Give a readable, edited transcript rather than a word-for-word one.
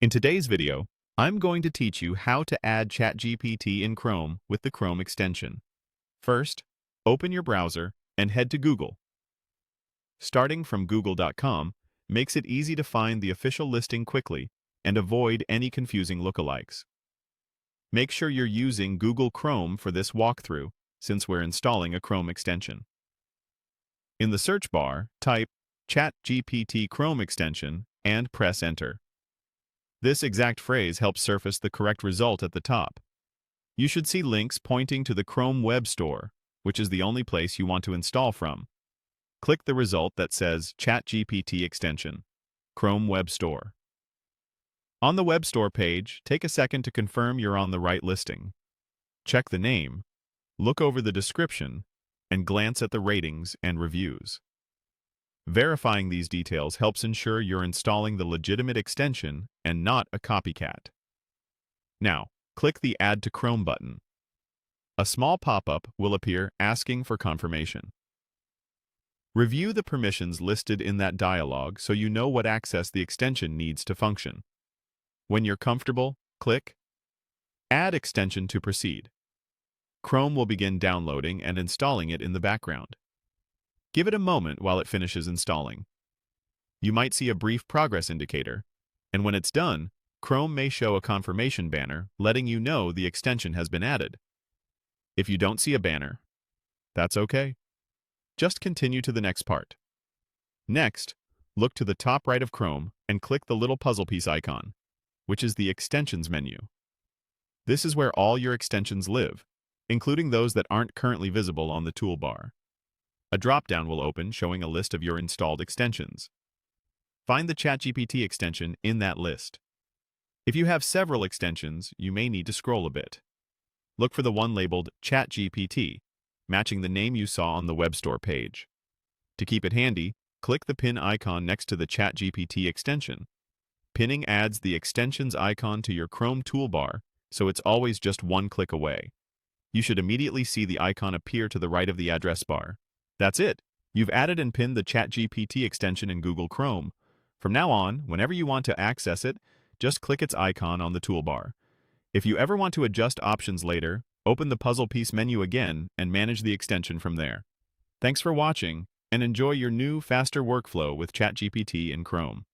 In today's video, I'm going to teach you how to add ChatGPT in Chrome with the Chrome extension. First, open your browser and head to Google. Starting from google.com makes it easy to find the official listing quickly and avoid any confusing lookalikes. Make sure you're using Google Chrome for this walkthrough, since we're installing a Chrome extension. In the search bar, type ChatGPT Chrome extension and press Enter. This exact phrase helps surface the correct result at the top. You should see links pointing to the Chrome Web Store, which is the only place you want to install from. Click the result that says ChatGPT extension, Chrome Web Store. On the Web Store page, take a second to confirm you're on the right listing. Check the name, look over the description, and glance at the ratings and reviews. Verifying these details helps ensure you're installing the legitimate extension and not a copycat. Now, click the Add to Chrome button. A small pop-up will appear asking for confirmation. Review the permissions listed in that dialog so you know what access the extension needs to function. When you're comfortable, click Add Extension to proceed. Chrome will begin downloading and installing it in the background. Give it a moment while it finishes installing. You might see a brief progress indicator, and when it's done, Chrome may show a confirmation banner letting you know the extension has been added. If you don't see a banner, that's okay. Just continue to the next part. Next, look to the top right of Chrome and click the little puzzle piece icon, which is the Extensions menu. This is where all your extensions live, including those that aren't currently visible on the toolbar. A drop-down will open showing a list of your installed extensions. Find the ChatGPT extension in that list. If you have several extensions, you may need to scroll a bit. Look for the one labeled ChatGPT, matching the name you saw on the Web Store page. To keep it handy, click the pin icon next to the ChatGPT extension. Pinning adds the extensions icon to your Chrome toolbar, so it's always just one click away. You should immediately see the icon appear to the right of the address bar. That's it. You've added and pinned the ChatGPT extension in Google Chrome. From now on, whenever you want to access it, just click its icon on the toolbar. If you ever want to adjust options later, open the puzzle piece menu again and manage the extension from there. Thanks for watching, and enjoy your new, faster workflow with ChatGPT in Chrome.